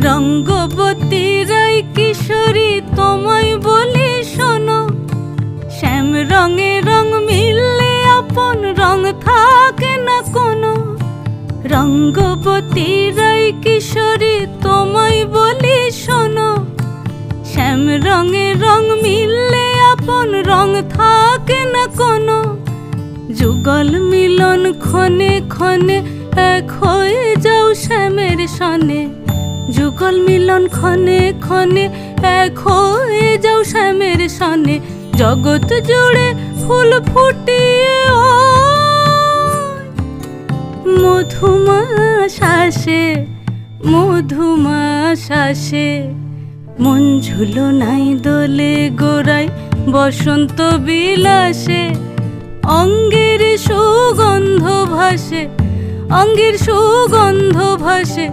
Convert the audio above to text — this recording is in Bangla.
রঙ্গবতী রাই কিশোরী তোমায় বলি শোনো, শ্যাম রঙে রং মিললে আপন রং থাকে না কোনো। রঙ্গবতী রাই কিশোরী তোমায় বলি শোনো, শ্যাম রঙে রং মিললে আপন রং থাকে না কোনো। যুগল মিলন ক্ষণে ক্ষণে এক হয়ে যাও শ্যামের সনে, যুগল মিলন ক্ষণে ক্ষণে এক হয়ে যাও শ্যামের সনে। জগৎ জুড়ে ফুল ফুটিয়ে মধুমাস আসে, মধুমাস আসে। মন ঝুলনাই দোলে গোড়ায় বসন্ত বিলাসে, অঙ্গের সুগন্ধ ভাসে, অঙ্গের সুগন্ধ ভাসে।